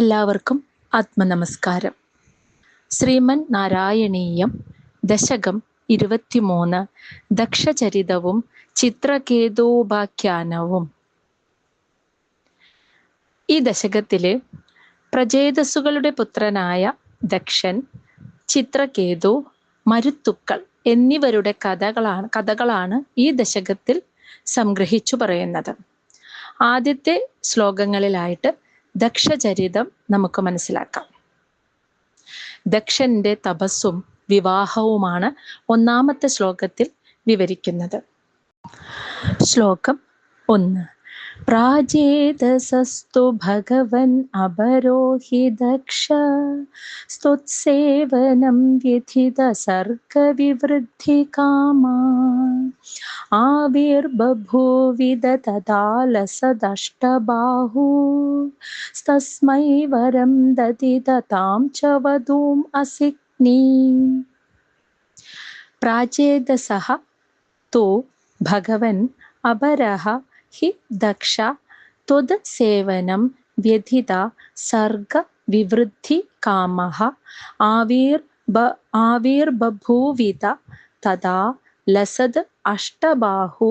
എല്ലാവർക്കും ആത്മനമസ്കാരം. ശ്രീമൻ നാരായണീയം ദശകം 23 ദക്ഷചരിതവും ചിത്രകേതോപാഖ്യാനവും. ഈ ദശകത്തിലെ പ്രചേതസ്സുകളുടെ പുത്രനായ ദക്ഷൻ, ചിത്രകേതു, മരുത്തുക്കൾ എന്നിവരുടെ കഥകളാണ് ഈ ദശകത്തിൽ സംഗ്രഹിച്ചു പറയുന്നത്. ആദ്യത്തെ ശ്ലോകങ്ങളിലായിട്ട് ദക്ഷചരിതം നമുക്ക് മനസ്സിലാക്കാം. ദക്ഷന്റെ തപസ്സും വിവാഹവുമാണ് ഒന്നാമത്തെ ശ്ലോകത്തിൽ വിവരിക്കുന്നത്. ശ്ലോകം 1. പ്രാചേതസസ്തു ഭഗവൻ അപരോഹി ദക്ഷ സ്തുത്സേവനം വ്യഥിത സർഗവിവൃദ്ധി കാമാ ആവിർബഭൂവിദ തദാലസദഷ്ടബാഹു തസ്മൈ വരം ദദിത താം ച വധൂം അസിഗ്നി. പ്രാചേതസഃ തു ഭഗവൻ അപരഃ ഹി ദക്ഷ ത്വത് സേവനം വ്യഥിത സർഗ വിവൃദ്ധി കാമഃ ആവിർബഭൂവിത തദാ ലസത് അഷ്ടബാഹു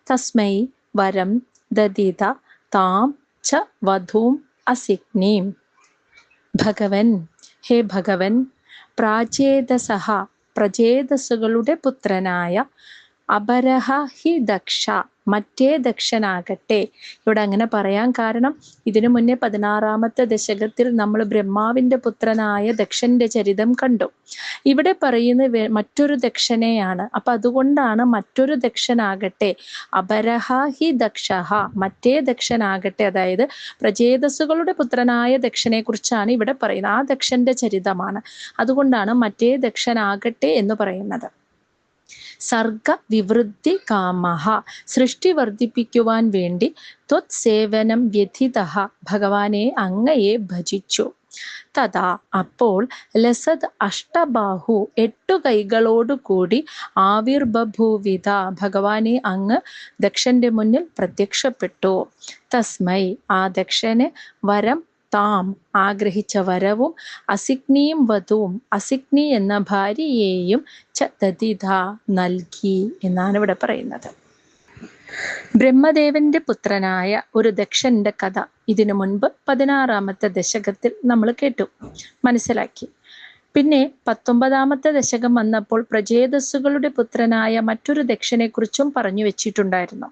തസ്മൈ വരം ദദിത താം ച വധൂം അസിഗ്നീം. ഭഗവൻ, ഹേ ഭഗവൻ, പ്രാചേതസഃ പ്രചേതസ്സുകളുടെ പുത്രനായ, അപരഹ ഹി ദക്ഷ മറ്റേ ദക്ഷനാകട്ടെ. ഇവിടെ അങ്ങനെ പറയാൻ കാരണം, ഇതിനു മുന്നേ 16ാമത്തെ ദശകത്തിൽ നമ്മൾ ബ്രഹ്മാവിന്റെ പുത്രനായ ദക്ഷന്റെ ചരിതം കണ്ടു. ഇവിടെ പറയുന്ന മറ്റൊരു ദക്ഷനെയാണ്. അപ്പൊ അതുകൊണ്ടാണ് മറ്റൊരു ദക്ഷനാകട്ടെ, അപരഹ ഹി ദക്ഷ മറ്റേ ദക്ഷനാകട്ടെ. അതായത് പ്രചേതസ്സുകളുടെ പുത്രനായ ദക്ഷനെ കുറിച്ചാണ് ഇവിടെ പറയുന്നത്. ആ ദക്ഷന്റെ ചരിതമാണ്. അതുകൊണ്ടാണ് മറ്റേ ദക്ഷനാകട്ടെ എന്ന് പറയുന്നത്. സർഗ വിവൃദ്ധി കാമഹ സൃഷ്ടി വർദ്ധിപ്പിക്കുവാൻ വേണ്ടി ത്വത് സേവനം വ്യഥിതഃ ഭഗവാനെ അങ്ങയെ ഭജിച്ചു. തഥാ അപ്പോൾ ലസത് അഷ്ടബാഹു 8 കൈകളോടുകൂടി ആവിർബഭൂവിത ഭഗവാനെ അങ്ങ് ദക്ഷന്റെ മുന്നിൽ പ്രത്യക്ഷപ്പെട്ടു. തസ്മൈ ആ ദക്ഷന് വരം താം ആഗ്രഹിച്ച വരവും അസിഗ്നിയും വധുവും അസിഗ്നി എന്ന ഭാര്യയെയും ച ദദിത നൽകി എന്നാണ് ഇവിടെ പറയുന്നത്. ബ്രഹ്മദേവന്റെ പുത്രനായ ഒരു ദക്ഷന്റെ കഥ ഇതിനു മുൻപ് 16ാമത്തെ ദശകത്തിൽ നമ്മൾ കേട്ടു, മനസ്സിലാക്കി. പിന്നെ 19ാമത്തെ ദശകം വന്നപ്പോൾ പ്രചേതസ്സുകളുടെ പുത്രനായ മറ്റൊരു ദക്ഷനെ കുറിച്ചും പറഞ്ഞു വെച്ചിട്ടുണ്ടായിരുന്നു.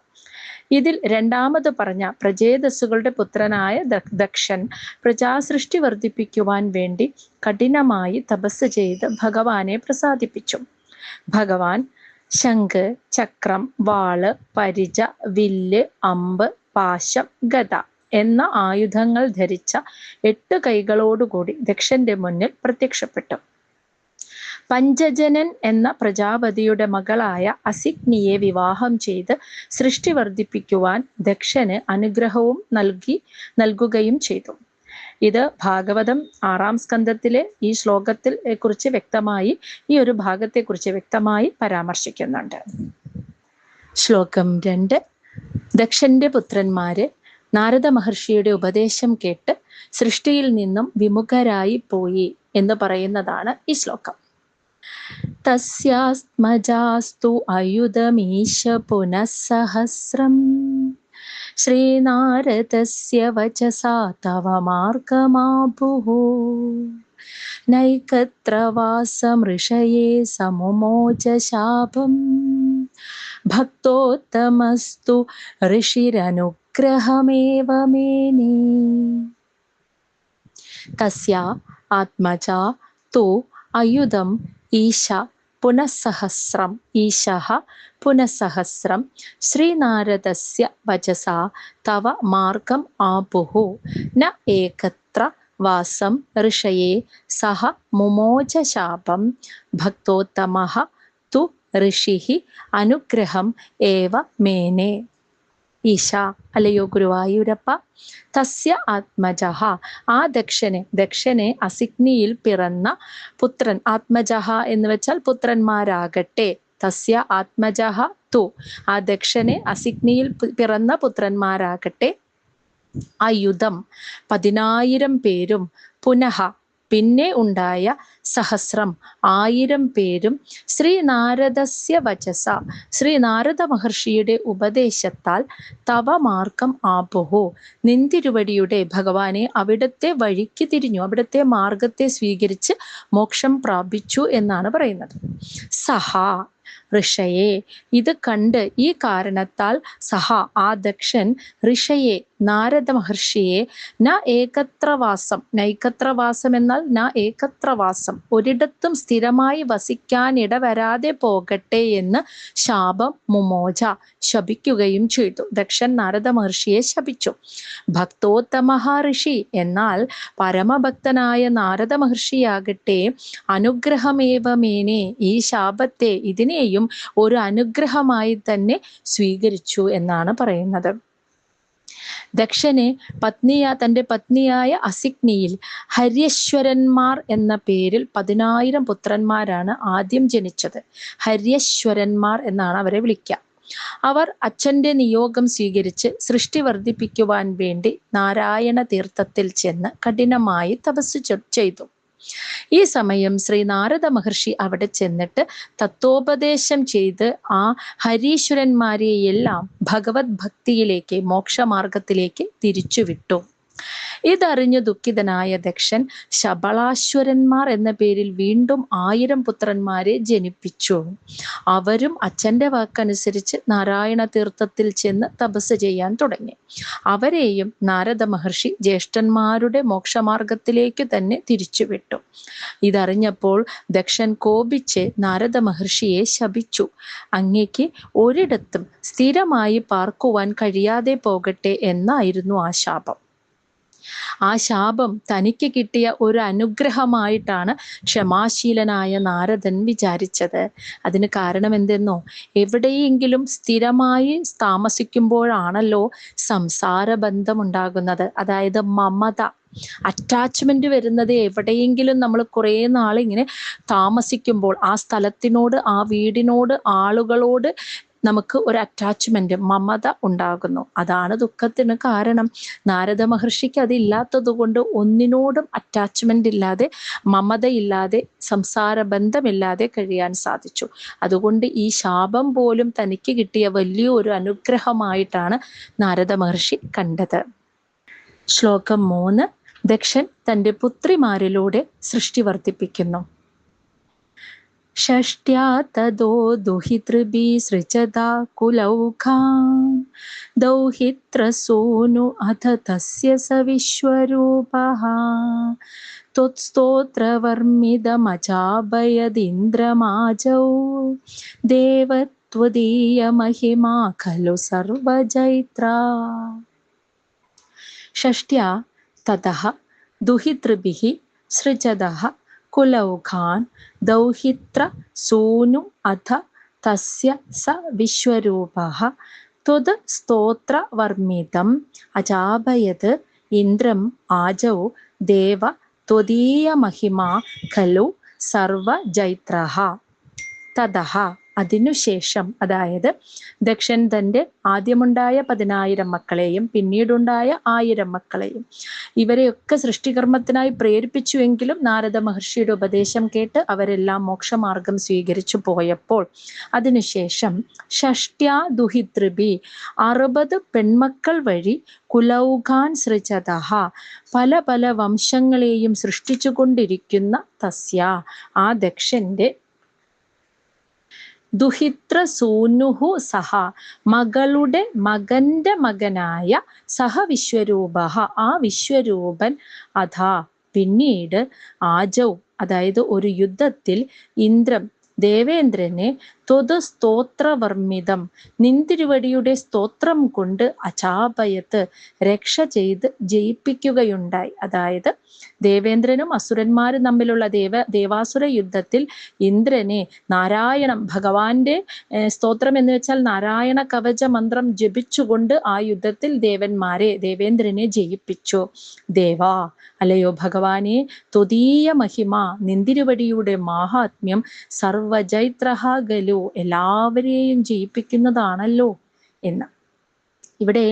ഇതിൽ രണ്ടാമത് പറഞ്ഞ പ്രചേതസ്സുകളുടെ പുത്രനായ ദക്ഷൻ പ്രജാസൃഷ്ടി വർദ്ധിപ്പിക്കുവാൻ വേണ്ടി കഠിനമായി തപസ് ചെയ്ത് ഭഗവാനെ പ്രസാദിപ്പിച്ചു. ഭഗവാൻ ശംഖ്, ചക്രം, വാള്, പരിച, വില്ല്, അമ്പ്, പാശം, ഗദ എന്ന ആയുധങ്ങൾ ധരിച്ച 8 കൈകളോടുകൂടി ദക്ഷന്റെ മുന്നിൽ പ്രത്യക്ഷപ്പെട്ടു. പഞ്ചജനൻ എന്ന പ്രജാപതിയുടെ മകളായ അസിഗ്നിയെ വിവാഹം ചെയ്ത് സൃഷ്ടി വർദ്ധിപ്പിക്കുവാൻ ദക്ഷന് അനുഗ്രഹവും നൽകുകയും ചെയ്തു. ഇത് ഭാഗവതം 6ാം സ്കന്ധത്തിലെ ഈ ശ്ലോകത്തിൽ കുറിച്ച് വ്യക്തമായി, ഈ ഒരു ഭാഗത്തെ കുറിച്ച് വ്യക്തമായി പരാമർശിക്കുന്നുണ്ട്. ശ്ലോകം 2. ദക്ഷന്റെ പുത്രന്മാര് നാരദ മഹർഷിയുടെ ഉപദേശം കേട്ട് സൃഷ്ടിയിൽ നിന്നും വിമുഖരായി പോയി എന്ന് പറയുന്നതാണ് ഈ ശ്ലോകം. തസ്യാസ്മജാസ്തു അയുധമീശ പുനഃസഹസ്രം ശ്രീനാരദസ്യ വചസാ തവ മാർഗമാഭുഃ നൈകത്ര വാസമൃഷയേ സമുമോച ശാപം ഭക്തോത്തമസ്തു ഋഷിരനുഗ്രഹമേവ മേനേ. തസ്യ ആത്മജാ തു അയുധം ഈശ പുനഃസഹസ്രം ഈശഃ പുനഃസഹസ്രം ശ്രീനാരദസ്യ വചസാ തവ മാർഗം ആപുഃ ന ഏകത്ര വാസം ഋഷയേ സഹ മുമോച ശാപം ഭക്തോത്തമഃ തു ഋഷിഃ അനുഗ്രഹം ഏവ മേനേ. ഈശ, അല്ലയോ ഗുരുവായൂരപ്പ, തസ്യ ആത്മജഃ ആ ദക്ഷനെ അസിഗ്നിയിൽ പിറന്ന പുത്രൻ, ആത്മജഃ എന്ന് വെച്ചാൽ പുത്രന്മാരാകട്ടെ. തസ്യ ആത്മജഃ തു ആ ദക്ഷനെ അസിഗ്നിയിൽ പിറന്ന പുത്രന്മാരാകട്ടെ. അയുധം 10,000 പേരും, പുനഃ പിന്നെ ഉണ്ടായ സഹസ്രം 1000 പേരും, ശ്രീനാരദസ്യ വചസ ശ്രീനാരദ മഹർഷിയുടെ ഉപദേശത്താൽ, തവ മാർഗം ആപുഹു നിന്തിരുവടിയുടെ ഭഗവാനെ അവിടുത്തെ വഴിക്ക് തിരിഞ്ഞു, അവിടുത്തെ മാർഗത്തെ സ്വീകരിച്ച് മോക്ഷം പ്രാപിച്ചു എന്നാണ് പറയുന്നത്. സഹ ഋഷയെ ഇത് കണ്ട്, ഈ കാരണത്താൽ സഹ ആ ദക്ഷൻ ഋഷയെ നാരദ മഹർഷിയെ ന ഏകത്രവാസം, നൈകത്രവാസം എന്നാൽ ന ഏകത്രവാസം ഒരിടത്തും സ്ഥിരമായി വസിക്കാനിടവരാതെ പോകട്ടെ എന്ന് ശാപം മുമോച ശപിക്കുകയും ചെയ്തു. ദക്ഷൻ നാരദ മഹർഷിയെ ശപിച്ചു. ഭക്തോത്തമ ഋഷി എന്നാൽ പരമഭക്തനായ നാരദ മഹർഷിയാകട്ടെ അനുഗ്രഹമേവമേനെ ഈ ശാപത്തെ ഇതിനെയും ഒരു അനുഗ്രഹമായി തന്നെ സ്വീകരിച്ചു എന്നാണ് പറയുന്നത്. ദക്ഷന് തൻ്റെ പത്നിയായ അസിഗ്നിയിൽ ഹര്യശ്വരന്മാർ എന്ന പേരിൽ 10,000 പുത്രന്മാരാണ് ആദ്യം ജനിച്ചത്. ഹര്യശ്വരന്മാർ എന്നാണ് അവരെ വിളിക്കുക. അവർ അച്ഛൻ്റെ നിയോഗം സ്വീകരിച്ച് സൃഷ്ടി വർദ്ധിപ്പിക്കുവാൻ വേണ്ടി നാരായണ തീർത്ഥത്തിൽ ചെന്ന് കഠിനമായി തപസ് ചെയ്തു. ഈ സമയം ശ്രീനാരദ മഹർഷി അവിടെ ചെന്നിട്ട് തത്വോപദേശം ചെയ്ത് ആ ഹരീശ്വരന്മാരെയെല്ലാം ഭഗവത് ഭക്തിയിലേക്ക്, മോക്ഷമാർഗത്തിലേക്ക് തിരിച്ചുവിട്ടു. ഇതറിഞ്ഞു ദുഃഖിതനായ ദക്ഷൻ ശബളാശ്വരന്മാർ എന്ന പേരിൽ വീണ്ടും 1000 പുത്രന്മാരെ ജനിപ്പിച്ചു. അവരും അച്ഛൻ്റെ വാക്കനുസരിച്ച് നാരായണ തീർത്ഥത്തിൽ ചെന്ന് തപസ് ചെയ്യാൻ തുടങ്ങി. അവരെയും നാരദ മഹർഷി ജ്യേഷ്ഠന്മാരുടെ മോക്ഷമാർഗത്തിലേക്ക് തന്നെ തിരിച്ചുവിട്ടു. ഇതറിഞ്ഞപ്പോൾ ദക്ഷൻ കോപിച്ച് നാരദ മഹർഷിയെ ശപിച്ചു. അങ്ങേക്ക് ഒരിടത്തും സ്ഥിരമായി പാർക്കുവാൻ കഴിയാതെ പോകട്ടെ എന്നായിരുന്നു ആ ശാപം. ആ ശാപം തനിക്ക് കിട്ടിയ ഒരു അനുഗ്രഹമായിട്ടാണ് ക്ഷമാശീലനായ നാരദൻ വിചാരിച്ചത്. അതിന് കാരണം എന്തെന്നോ, എവിടെയെങ്കിലും സ്ഥിരമായി താമസിക്കുമ്പോഴാണല്ലോ സംസാര ബന്ധം ഉണ്ടാകുന്നത്. അതായത് മമത, അറ്റാച്ച്മെന്റ് വരുന്നത് എവിടെയെങ്കിലും നമ്മൾ കുറേ നാൾ ഇങ്ങനെ താമസിക്കുമ്പോൾ ആ സ്ഥലത്തിനോട്, ആ വീടിനോട്, ആളുകളോട് നമുക്ക് ഒരു അറ്റാച്ച്മെന്റ്, മമത ഉണ്ടാകുന്നു. അതാണ് ദുഃഖത്തിന് കാരണം. നാരദ മഹർഷിക്ക് അതില്ലാത്തത് കൊണ്ട് ഒന്നിനോടും അറ്റാച്ച്മെന്റ് ഇല്ലാതെ, മമതയില്ലാതെ, സംസാര ബന്ധമില്ലാതെ കഴിയാൻ സാധിച്ചു. അതുകൊണ്ട് ഈ ശാപം പോലും തനിക്ക് കിട്ടിയ വലിയൊരു അനുഗ്രഹമായിട്ടാണ് നാരദ മഹർഷി കണ്ടത്. ശ്ലോകം 3. ദക്ഷൻ തൻ്റെ പുത്രിമാരിലൂടെ സൃഷ്ടി വർദ്ധിപ്പിക്കുന്നു. ഷഷ്ട്യാ തദോ ദുഹിതൃഭിः സൃജതാ കുലൗഘാൻ ദൗഹിത്രസൂനു അഥ തസ്യ സ വിശ്വരൂപഃ ത്വത്സ്തോത്രവർമ്മിതമചാഭയദിന്ദ്രമാജൗ ദേവത്വദീയ മഹിമാ ഖലു സർവജൈത്രാ. ഷഷ്ട്യാ തതഃ ദുഹിതൃഭിः സൃജതഃ കുലൗഘാൻ ദൗഹിത്ര സൂനു അഥ തസ്യ സ വിശ്വരൂപഃ ത്വത് സ്തോത്ര വർമ്മിതം അചാഭയത് ഇന്ദ്രം ആജൗ ദേവ ത്വദീയ മഹിമാ ഖലു സർവജൈത്രഃ. തതഃ അതിനുശേഷം, അതായത് ദക്ഷൻ തൻ്റെ ആദ്യമുണ്ടായ 10,000 മക്കളെയും പിന്നീടുണ്ടായ 1000 മക്കളെയും ഇവരെയൊക്കെ സൃഷ്ടികർമ്മത്തിനായി പ്രേരിപ്പിച്ചുവെങ്കിലും നാരദ മഹർഷിയുടെ ഉപദേശം കേട്ട് അവരെല്ലാം മോക്ഷമാർഗം സ്വീകരിച്ചു പോയപ്പോൾ അതിനുശേഷം ഷഷ്ട്യാ ദുഹിതൃഭി 60 പെൺമക്കൾ വഴി കുലൗഘാൻ സൃജതഃ പല പല വംശങ്ങളെയും സൃഷ്ടിച്ചു കൊണ്ടിരിക്കുന്ന തസ്യ ആ ദക്ഷന്റെ ദുഹിത്ര സൂനുഹു സഹ മകളുടെ മകന്റെ മകനായ സഹ വിശ്വരൂപഃ ആ വിശ്വരൂപൻ അഥാ പിന്നീട് ആജൗ അതായത് ഒരു യുദ്ധത്തിൽ ഇന്ദ്രം ദേവേന്ദ്രനെ ത്വത് സ്തോത്രവർമ്മിതം നിന്തിരുവടിയുടെ സ്തോത്രം കൊണ്ട് അചാപയത്ത് രക്ഷ ചെയ്ത് ജയിപ്പിക്കുകയുണ്ടായി. അതായത് ദേവേന്ദ്രനും അസുരന്മാരും തമ്മിലുള്ള ദേവാസുര യുദ്ധത്തിൽ ഇന്ദ്രനെ നാരായണം ഭഗവാന്റെ സ്തോത്രം എന്ന് വെച്ചാൽ നാരായണ കവച മന്ത്രം ജപിച്ചുകൊണ്ട് ആ യുദ്ധത്തിൽ ദേവേന്ദ്രനെ ജയിപ്പിച്ചു. ദേവാ അല്ലയോ ഭഗവാനെ, ത്വദീയ മഹിമ നിന്തിരുവടിയുടെ മാഹാത്മ്യം സർവജൈത്രഃ ഗലു എല്ലാവരെയും ജയിപ്പിക്കുന്നതാണല്ലോ എന്ന്. ഇവിടെ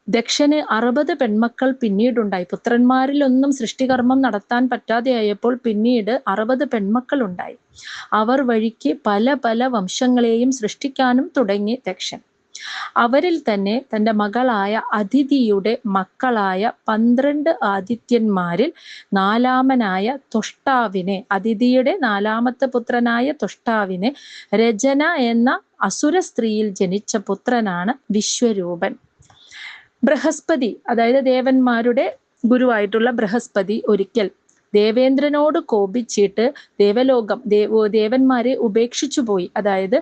ദക്ഷന് 60 പെൺമക്കൾ പിന്നീടുണ്ടായി. പുത്രന്മാരിലൊന്നും സൃഷ്ടികർമ്മം നടത്താൻ പറ്റാതെയായപ്പോൾ പിന്നീട് 60 പെൺമക്കൾ ഉണ്ടായി. അവർ വഴിക്ക് പല പല വംശങ്ങളെയും സൃഷ്ടിക്കാനും തുടങ്ങി ദക്ഷൻ. അവരിൽ തന്നെ തൻ്റെ മകളായ അദിതിയുടെ മക്കളായ 12 ആദിത്യന്മാരിൽ 4ാമനായ ത്വഷ്ടാവിനെ, അദിതിയുടെ 4ാമത്തെ പുത്രനായ ത്വഷ്ടാവിനെ രചന എന്ന അസുര സ്ത്രീയിൽ ജനിച്ച പുത്രനാണ് വിശ്വരൂപൻ. ബൃഹസ്പതി, അതായത് ദേവന്മാരുടെ ഗുരുവായിട്ടുള്ള ബൃഹസ്പതി ഒരിക്കൽ ദേവേന്ദ്രനോട് കോപിച്ചിട്ട് ദേവന്മാരെ ഉപേക്ഷിച്ചു പോയി. അതായത്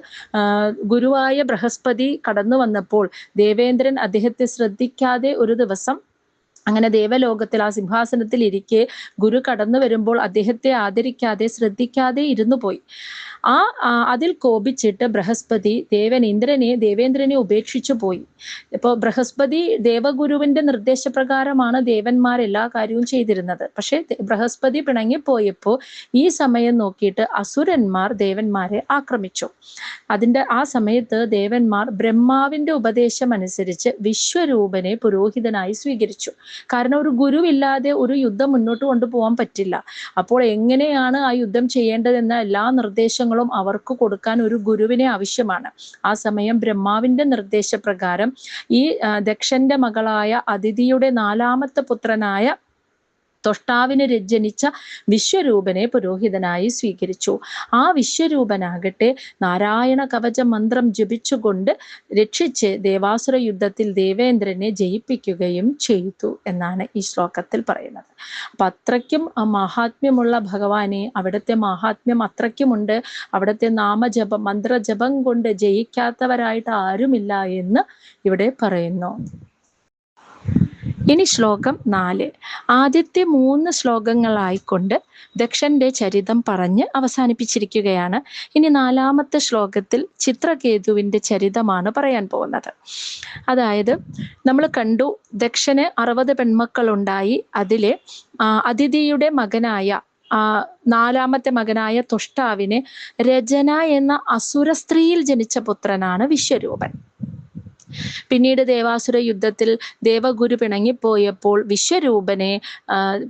ഗുരുവായ ബൃഹസ്പതി കടന്നു വന്നപ്പോൾ ദേവേന്ദ്രൻ അദ്ദേഹത്തെ ശ്രദ്ധിക്കാതെ ഒരു ദിവസം അങ്ങനെ ദേവലോകത്തിൽ ആ സിംഹാസനത്തിൽ ഇരിക്കെ ഗുരു കടന്നു വരുമ്പോൾ അദ്ദേഹത്തെ ആദരിക്കാതെ ശ്രദ്ധിക്കാതെ ഇരുന്നു പോയി. അതിൽ കോപിച്ചിട്ട് ബൃഹസ്പതി ദേവേന്ദ്രനെ ഉപേക്ഷിച്ചു പോയി. ഇപ്പോൾ ബൃഹസ്പതി ദേവഗുരുവിന്റെ നിർദ്ദേശപ്രകാരമാണ് ദേവന്മാർ എല്ലാ കാര്യവും ചെയ്തിരുന്നത്. പക്ഷെ ബൃഹസ്പതി പിണങ്ങിപ്പോയപ്പോൾ ഈ സമയം നോക്കിയിട്ട് അസുരന്മാർ ദേവന്മാരെ ആക്രമിച്ചു. ആ സമയത്ത് ദേവന്മാർ ബ്രഹ്മാവിന്റെ ഉപദേശം അനുസരിച്ച് വിശ്വരൂപനെ പുരോഹിതനായി സ്വീകരിച്ചു. കാരണം ഒരു ഗുരുവില്ലാതെ ഒരു യുദ്ധം മുന്നോട്ട് കൊണ്ടുപോകാൻ പറ്റില്ല. അപ്പോൾ എങ്ങനെയാണ് ആ യുദ്ധം ചെയ്യേണ്ടതെന്ന എല്ലാ നിർദ്ദേശങ്ങളും അവർക്ക് കൊടുക്കാൻ ഒരു ഗുരുവിനെ ആവശ്യമാണ്. ആ സമയം ബ്രഹ്മാവിന്റെ നിർദ്ദേശപ്രകാരം ഈ ദക്ഷന്റെ മകളായ അദിതിയുടെ 4ാമത്തെ പുത്രനായ ത്വഷ്ടാവിന് ജനിച്ച വിശ്വരൂപനെ പുരോഹിതനായി സ്വീകരിച്ചു. ആ വിശ്വരൂപനാകട്ടെ നാരായണ കവച മന്ത്രം ജപിച്ചുകൊണ്ട് രക്ഷിച്ച് ദേവാസുര യുദ്ധത്തിൽ ദേവേന്ദ്രനെ ജയിപ്പിക്കുകയും ചെയ്തു എന്നാണ് ഈ ശ്ലോകത്തിൽ പറയുന്നത്. അപ്പൊ അത്രയ്ക്കും മഹാത്മ്യമുള്ള ഭഗവാനെ, അവിടുത്തെ മഹാത്മ്യം അത്രയ്ക്കുമുണ്ട്. അവിടുത്തെ നാമജപം മന്ത്രജപം കൊണ്ട് ജയിക്കാത്തവരായിട്ട് ആരുമില്ല എന്ന് ഇവിടെ പറയുന്നു. ഇനി ശ്ലോകം 4. ആദ്യത്തെ 3 ശ്ലോകങ്ങളായിക്കൊണ്ട് ദക്ഷന്റെ ചരിതം പറഞ്ഞ് അവസാനിപ്പിച്ചിരിക്കുകയാണ്. ഇനി 4ാമത്തെ ശ്ലോകത്തിൽ ചിത്രകേതുവിന്റെ ചരിതമാണ് പറയാൻ പോകുന്നത്. അതായത് നമ്മൾ കണ്ടു ദക്ഷന് 60 പെൺമക്കളുണ്ടായി. അതിലെ അദിതിയുടെ മകനായ 4ാമത്തെ മകനായ ത്വഷ്ടാവിന് രചന എന്ന അസുര സ്ത്രീയിൽ ജനിച്ച പുത്രനാണ് വിശ്വരൂപൻ. പിന്നീട് ദേവാസുര യുദ്ധത്തിൽ ദേവഗുരു പിണങ്ങിപ്പോയപ്പോൾ വിശ്വരൂപനെ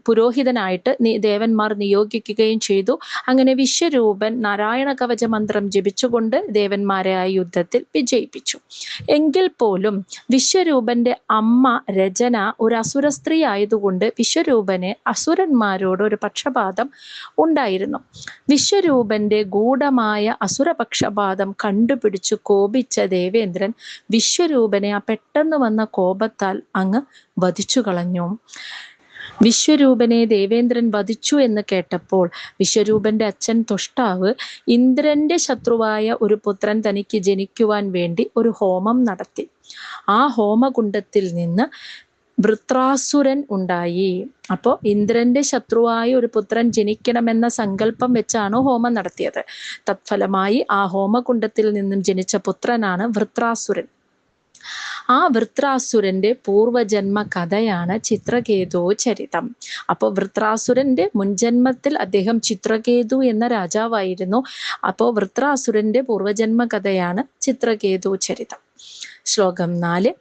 പുരോഹിതനായിട്ട് ദേവന്മാർ നിയോഗിക്കുകയും ചെയ്തു. അങ്ങനെ വിശ്വരൂപൻ നാരായണ കവച മന്ത്രം ജപിച്ചുകൊണ്ട് ദേവന്മാരെ ആ യുദ്ധത്തിൽ വിജയിപ്പിച്ചു. എങ്കിൽ പോലും വിശ്വരൂപന്റെ അമ്മ രചന ഒരു അസുര സ്ത്രീ ആയതുകൊണ്ട് വിശ്വരൂപന് അസുരന്മാരോട് ഒരു പക്ഷപാതം ഉണ്ടായിരുന്നു. വിശ്വരൂപന്റെ ഗൂഢമായ അസുരപക്ഷപാതം കണ്ടുപിടിച്ചു കോപിച്ച ദേവേന്ദ്രൻ വിശ്വരൂപനെ ആ പെട്ടെന്ന് വന്ന കോപത്താൽ അങ്ങ് വധിച്ചു കളഞ്ഞു. വിശ്വരൂപനെ ദേവേന്ദ്രൻ വധിച്ചു എന്ന് കേട്ടപ്പോൾ വിശ്വരൂപന്റെ അച്ഛൻ ത്വഷ്ടാവ് ഇന്ദ്രന്റെ ശത്രുവായ ഒരു പുത്രൻ തനിക്ക് ജനിക്കുവാൻ വേണ്ടി ഒരു ഹോമം നടത്തി. ആ ഹോമകുണ്ഡത്തിൽ നിന്ന് വൃത്രാസുരൻ ഉണ്ടായി. അപ്പോൾ ഇന്ദ്രന്റെ ശത്രുവായ ഒരു പുത്രൻ ജനിക്കണമെന്ന സങ്കല്പം വെച്ചാണ് ഹോമം നടത്തിയത്. തത്ഫലമായി ആ ഹോമകുണ്ഡത്തിൽ നിന്നും ജനിച്ച പുത്രനാണ് വൃത്രാസുരൻ. ആ വൃത്രാസുരന്റെ പൂർവജന്മ കഥയാണ് ചിത്രകേതു ചരിതം. അപ്പോൾ വൃത്രാസുരന്റെ മുൻജന്മത്തിൽ അദ്ദേഹം ചിത്രകേതു എന്ന രാജാവായിരുന്നു. അപ്പോൾ വൃത്രാസുരന്റെ പൂർവജന്മ കഥയാണ് ചിത്രകേതു ചരിതം. ശ്ലോകം 4.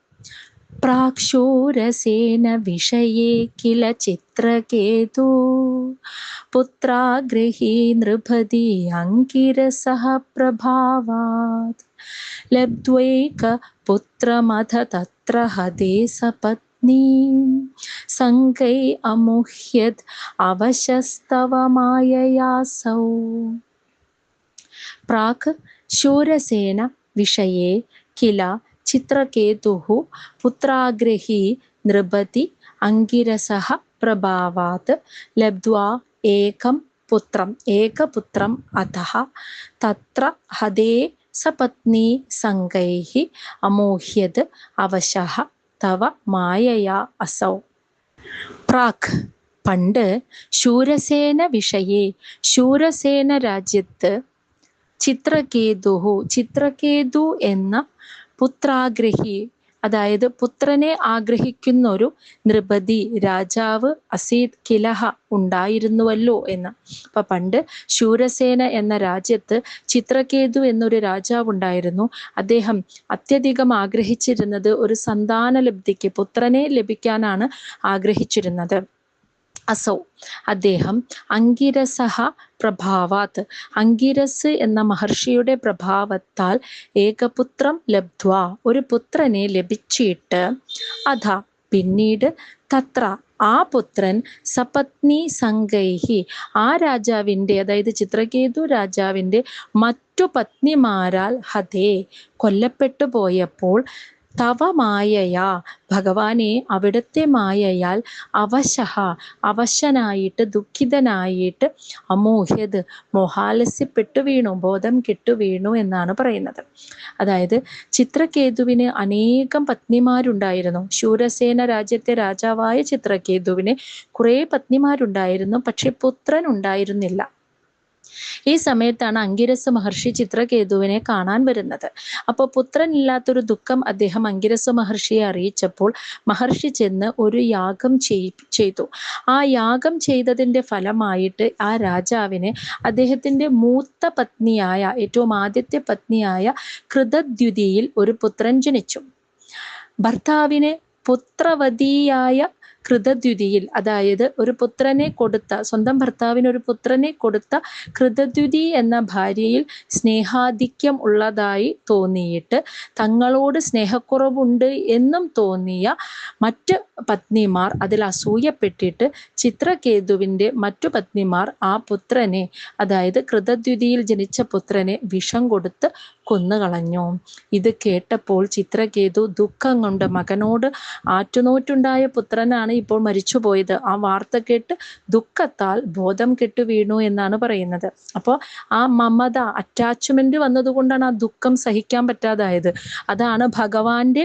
പ്രാക്ഷൂരസേന വിഷയേ കില ചിത്രകേതു പുത്രാഗ്രഹീ നൃപതി അങ്കിരസഃ പ്രഭാവാത് ലബ്ധ്വൈക പുത്രമഥ തത്ര ഹതേ സപത്നീം സംഗൈ അമുഹ്യത് അവശസ്തവ മായയാസൗ. പ്രാക് ശൂരസേന വിഷയേ കില ചിത്രകേതുഃ പുത്രാഗ്രഹീ നൃപതി അങ്കിരസഃ പ്രഭാവാത് ലബ്ധ്വാ ഏകപുത്രം അഥഃ തത്ര ഹതേ സപത്നീ സംഗൈഃ അമോഹ്യത് അവശഃ തവ മായയാ അസൗ. പ്രാക് പണ്ട് ശൂരസേന വിഷയേ ശൂരസേന രാജ്യത്ത് ചിത്രകേതു എന്ന പുത്രാഗ്രഹി അതായത് പുത്രനെ ആഗ്രഹിക്കുന്ന ഒരു നൃപതി രാജാവ് അസീത് കിലഹ ഉണ്ടായിരുന്നുവല്ലോ എന്ന്. അപ്പൊ പണ്ട് ശൂരസേന എന്ന രാജ്യത്ത് ചിത്രകേതു എന്നൊരു രാജാവ് ഉണ്ടായിരുന്നു. അദ്ദേഹം അത്യധികം ആഗ്രഹിച്ചിരുന്നത് ഒരു സന്താന ലബ്ധിക്ക്, പുത്രനെ ലഭിക്കാനാണ് ആഗ്രഹിച്ചിരുന്നത്. അസൗ അദ്ദേഹം അങ്കിരസഹ പ്രഭാവാത്, അങ്കിരസ് എന്ന മഹർഷിയുടെ പ്രഭാവത്താൽ ഏകപുത്രം ലബ്ധ്വ, ഒരു പുത്രനെ ലഭിച്ചിട്ട്, അധ പിന്നീട്, തത്ര ആ പുത്രൻ സപത്നി സംഗൈഹി, ആ രാജാവിൻ്റെ, അതായത് ചിത്രകേതു രാജാവിൻ്റെ മറ്റു പത്നിമാരാൽ ഹതേ കൊല്ലപ്പെട്ടു പോയപ്പോൾ, തവ മായയാ ഭഗവാനെ അവിടുത്തെ മായയാൽ, അവശഹ അവശനായിട്ട് ദുഃഖിതനായിട്ട്, അമോഹ്യത് മോഹാലസ്യപ്പെട്ടു വീണു, ബോധം കെട്ടു വീണു എന്നാണ് പറയുന്നത്. അതായത് ചിത്രകേതുവിന് അനേകം പത്നിമാരുണ്ടായിരുന്നു. ശൂരസേന രാജ്യത്തെ രാജാവായ ചിത്രകേതുവിന് കുറേ പത്നിമാരുണ്ടായിരുന്നു, പക്ഷെ പുത്രൻ ഉണ്ടായിരുന്നില്ല. ഈ സമയത്താണ് അങ്കിരസ് മഹർഷി ചിത്രകേതുവിനെ കാണാൻ വരുന്നത്. അപ്പോൾ പുത്രനില്ലാത്തൊരു ദുഃഖം അദ്ദേഹം അങ്കിരസ് മഹർഷിയെ അറിയിച്ചപ്പോൾ മഹർഷി ചെന്ന് ഒരു യാഗം ചെയ്തു. ആ യാഗം ചെയ്തതിൻ്റെ ഫലമായിട്ട് ആ രാജാവിന് അദ്ദേഹത്തിൻ്റെ മൂത്ത പത്നിയായ, ഏറ്റവും ആദ്യത്തെ പത്നിയായ കൃതദ്യുതിയിൽ ഒരു പുത്രൻ ജനിച്ചു. ഭർത്താവിന് പുത്രവതിയായ കൃതദ്യുതിയിൽ, അതായത് ഒരു പുത്രനെ കൊടുത്ത, സ്വന്തം ഭർത്താവിന് ഒരു പുത്രനെ കൊടുത്ത കൃതദ്യുതി എന്ന ഭാര്യയിൽ സ്നേഹാധിക്യം ഉള്ളതായി തോന്നിയിട്ട് തങ്ങളോട് സ്നേഹക്കുറവുണ്ട് എന്നും തോന്നിയ മറ്റ് പത്നിമാർ അതിൽ അസൂയപ്പെട്ടിട്ട് ചിത്രകേതുവിൻ്റെ മറ്റു പത്നിമാർ ആ പുത്രനെ, അതായത് കൃതദ്യുതിയിൽ ജനിച്ച പുത്രനെ വിഷം കൊടുത്ത് കൊന്നുകളഞ്ഞു. ഇത് കേട്ടപ്പോൾ ചിത്രകേതു ദുഃഖം കൊണ്ട്, മകനോട് ആറ്റുനോറ്റുണ്ടായ പുത്രനാണ് ഇപ്പോൾ മരിച്ചുപോയത്, ആ വാർത്ത കേട്ട് ദുഃഖത്താൽ ബോധം കെട്ടു വീണു എന്നാണ് പറയുന്നത്. അപ്പോൾ ആ മമത, അറ്റാച്ച്മെന്റ് വന്നതുകൊണ്ടാണ് ആ ദുഃഖം സഹിക്കാൻ പറ്റാതായത്. അതാണ് ഭഗവാന്റെ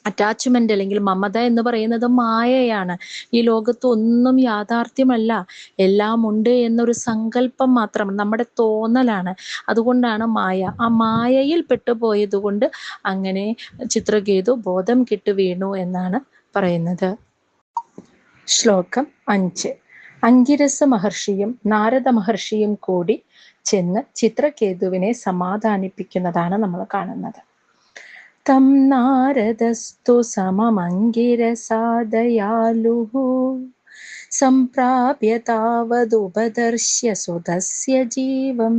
അറ്റാച്ച്മെന്റ് അല്ലെങ്കിൽ മമത എന്ന് പറയുന്നത് മായയാണ്. ഈ ലോകത്ത് ഒന്നും യാഥാർത്ഥ്യമല്ല, എല്ലാം ഉണ്ട് എന്നൊരു സങ്കല്പം മാത്രം, നമ്മുടെ തോന്നലാണ്. അതുകൊണ്ടാണ് മായ. ആ മായയിൽ പെട്ടുപോയത് കൊണ്ട് അങ്ങനെ ചിത്രകേതു ബോധം കെട്ടു വീണു എന്നാണ് പറയുന്നത്. ശ്ലോകം 5. അങ്കിരസ് മഹർഷിയും നാരദ മഹർഷിയും കൂടി ചെന്ന് ചിത്രകേതുവിനെ സമാധാനിപ്പിക്കുന്നതാണ് നമ്മൾ കാണുന്നത്. തം നാരദസ്തു സമമങ്കിരസാദയാലുഃ സംപ്രാപ്യ താവദുപദർശ്യ സുതസ്യ ജീവം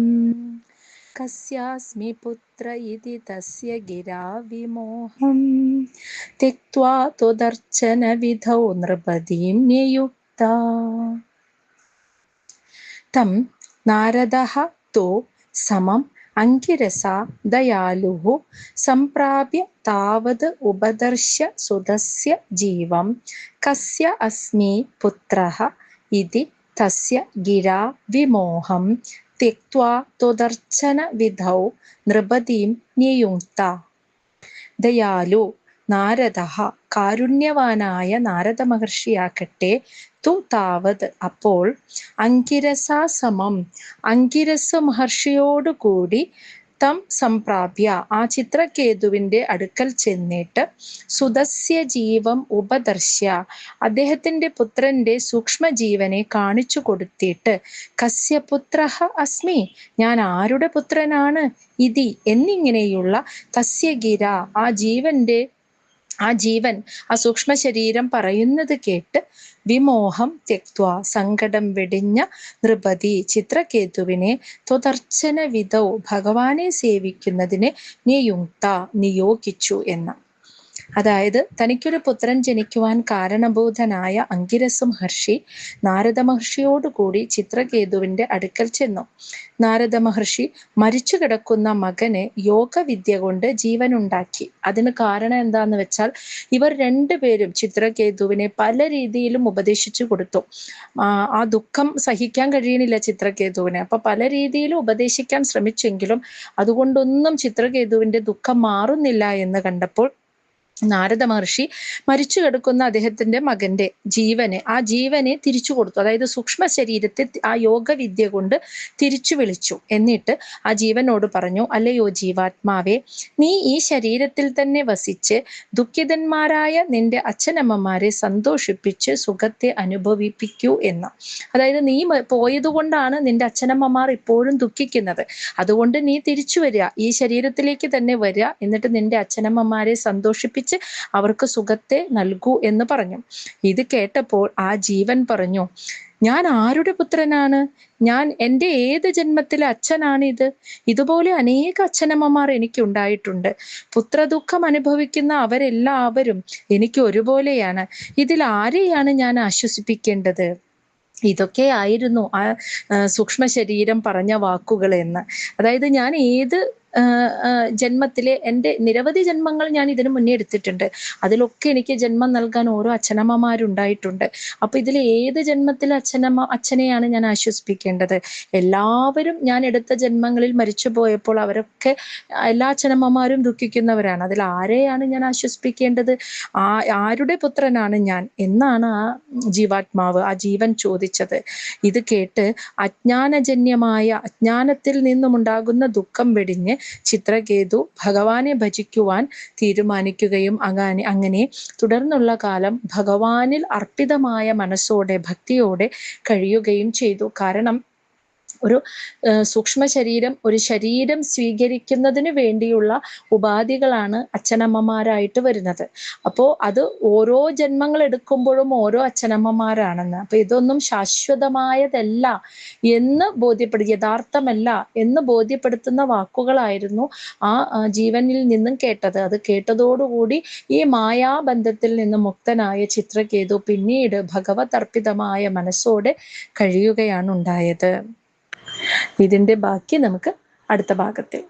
കസ്യാസ്മി പുത്ര ഇതി തസ്യ ഗിരാ വിമോഹം ത്യക്ത്വാ ത്വദർച്ചന വിധൗ നൃപതീം നിയുക്താ. തം നാരദഃ തു സമം അങ്കിരസാ ദയാലുഃ സംപ്രാപ്യ താവത് ഉപദർശ്യ സുതസ്യ ജീവം കസ്യ അസ്മി പുത്രഃ ഇതി തസ്യ ഗിരാ വിമോഹം ത്യക്ത്വാ ത്വദർച്ചന വിധൗ നൃപതീം നിയുക്താ. ദയാലു നാരദഃ, കാരുണ്യവാനായ നാരദ മഹർഷിയാകട്ടെ, തു താവത് അപ്പോൾ, അങ്കിരസാ സമം അങ്കിരസ് മഹർഷിയോടുകൂടി, തം സംപ്രാപ്യ ആ ചിത്രകേതുവിൻ്റെ അടുക്കൽ ചെന്നിട്ട്, സുതസ്യ ജീവം ഉപദർശ്യ അദ്ദേഹത്തിൻ്റെ പുത്രൻ്റെ സൂക്ഷ്മജീവനെ കാണിച്ചു കൊടുത്തിട്ട്, കസ്യ പുത്രഃ അസ്മി ഞാൻ ആരുടെ പുത്രനാണ്, ഇതി എന്നിങ്ങനെയുള്ള, തസ്യ ഗിര ആ ജീവൻ ആ സൂക്ഷ്മ ശരീരം പറയുന്നത് കേട്ട്, വിമോഹം ത്യക്ത്വ സങ്കടം വെടിഞ്ഞ, നൃപതി ചിത്രകേതുവിനെ, ത്വദർച്ചന വിധൗ ഭഗവാനെ സേവിക്കുന്നതിന്, നിയോഗിച്ചു എന്ന്. അതായത് തനിക്കൊരു പുത്രൻ ജനിക്കുവാൻ കാരണഭൂതനായ അങ്കിരസ് മഹർഷി നാരദ മഹർഷിയോടുകൂടി ചിത്രകേതുവിൻ്റെ അടുക്കൽ ചെന്നു. നാരദ മഹർഷി മരിച്ചു കിടക്കുന്ന മകന് യോഗവിദ്യ കൊണ്ട് ജീവനുണ്ടാക്കി. അതിന് കാരണം എന്താന്ന് വെച്ചാൽ, ഇവർ രണ്ടുപേരും ചിത്രകേതുവിനെ പല രീതിയിലും ഉപദേശിച്ചു കൊടുത്തു. ആ ദുഃഖം സഹിക്കാൻ കഴിയണില്ല ചിത്രകേതുവിന്. അപ്പൊ പല രീതിയിലും ഉപദേശിക്കാൻ ശ്രമിച്ചെങ്കിലും അതുകൊണ്ടൊന്നും ചിത്രകേതുവിൻ്റെ ദുഃഖം മാറുന്നില്ല എന്ന് കണ്ടപ്പോൾ നാരദ മഹർഷി മരിച്ചു കിടക്കുന്ന അദ്ദേഹത്തിന്റെ മകന്റെ ആ ജീവനെ തിരിച്ചു കൊടുത്തു. അതായത് സൂക്ഷ്മ ശരീരത്തെ ആ യോഗവിദ്യ കൊണ്ട് തിരിച്ചു വിളിച്ചു. എന്നിട്ട് ആ ജീവനോട് പറഞ്ഞു, അല്ലയോ ജീവാത്മാവേ, നീ ഈ ശരീരത്തിൽ തന്നെ വസിച്ച് ദുഃഖിതന്മാരായ നിന്റെ അച്ഛനമ്മമാരെ സന്തോഷിപ്പിച്ച് സുഖത്തെ അനുഭവിപ്പിക്കൂ എന്ന്. അതായത് നീ പോയതുകൊണ്ടാണ് നിന്റെ അച്ഛനമ്മമാർ ഇപ്പോഴും ദുഃഖിക്കുന്നത്. അതുകൊണ്ട് നീ തിരിച്ചു വരിക, ഈ ശരീരത്തിലേക്ക് തന്നെ വരിക, എന്നിട്ട് നിന്റെ അച്ഛനമ്മമാരെ സന്തോഷിപ്പിച്ച് അവർക്ക് സുഖത്തെ നൽകൂ എന്ന് പറഞ്ഞു. ഇത് കേട്ടപ്പോൾ ആ ജീവൻ പറഞ്ഞു, ഞാൻ ആരുടെ പുത്രനാണ്? ഞാൻ എൻ്റെ ഏത് ജന്മത്തിലെ അച്ഛനാണിത്? ഇതുപോലെ അനേക അച്ഛനമ്മമാർ എനിക്ക് ഉണ്ടായിട്ടുണ്ട്. പുത്രദുഃഖം അനുഭവിക്കുന്ന അവരെല്ലാവരും എനിക്ക് ഒരുപോലെയാണ്. ഇതിൽ ആരെയാണ് ഞാൻ ആശ്വസിപ്പിക്കേണ്ടത്? ഇതൊക്കെയായിരുന്നു ആ സൂക്ഷ്മ ശരീരം പറഞ്ഞ വാക്കുകൾ എന്ന്. അതായത് ഞാൻ ഏത് ജന്മത്തിലെ എൻ്റെ നിരവധി ജന്മങ്ങൾ ഞാൻ ഇതിനു മുന്നേ എടുത്തിട്ടുണ്ട്. അതിലൊക്കെ എനിക്ക് ജന്മം നൽകാൻ ഓരോ അച്ഛനമ്മമാരുണ്ടായിട്ടുണ്ട്. അപ്പൊ ഇതിൽ ഏത് ജന്മത്തിലെ അച്ഛനെയാണ് ഞാൻ ആശ്വസിപ്പിക്കേണ്ടത്? എല്ലാവരും ഞാൻ എടുത്ത ജന്മങ്ങളിൽ മരിച്ചു പോയപ്പോൾ അവരൊക്കെ എല്ലാ അച്ഛനമ്മമാരും ദുഃഖിക്കുന്നവരാണ്. അതിൽ ആരെയാണ് ഞാൻ ആശ്വസിപ്പിക്കേണ്ടത്? ആരുടെ പുത്രനാണ് ഞാൻ എന്നാണ് ആ ജീവാത്മാവ്, ആ ജീവൻ ചോദിച്ചത്. ഇത് കേട്ട് അജ്ഞാനത്തിൽ നിന്നുമുണ്ടാകുന്ന ദുഃഖം വെടിഞ്ഞ് ചിത്രകേതു ഭഗവാനെ ഭജിക്കുവാൻ തീരുമാനിക്കുകയും അങ്ങനെ തുടർന്നുള്ള കാലം ഭഗവാനിൽ അർപ്പിതമായ മനസ്സോടെ ഭക്തിയോടെ കഴിയുകയും ചെയ്തു. കാരണം ഒരു സൂക്ഷ്മ ശരീരം, ഒരു ശരീരം സ്വീകരിക്കുന്നതിന് വേണ്ടിയുള്ള ഉപാധികളാണ് അച്ഛനമ്മമാരായിട്ട് വരുന്നത്. അപ്പോൾ അത് ഓരോ ജന്മങ്ങൾ എടുക്കുമ്പോഴും ഓരോ അച്ഛനമ്മമാരാണെന്ന്. അപ്പൊ ഇതൊന്നും ശാശ്വതമായതല്ല എന്ന് യഥാർത്ഥമല്ല എന്ന് ബോധ്യപ്പെടുത്തുന്ന വാക്കുകളായിരുന്നു ആ ജീവനിൽ നിന്നും കേട്ടത്. അത് കേട്ടതോടുകൂടി ഈ മായാബന്ധത്തിൽ നിന്ന് മുക്തനായ ചിത്രകേതു പിന്നീട് ഭഗവത് അർപ്പിതമായ മനസ്സോടെ കഴിയുകയാണ് ഉണ്ടായത്. ഇതിന്റെ ബാക്കി നമുക്ക് അടുത്ത ഭാഗത്തിൽ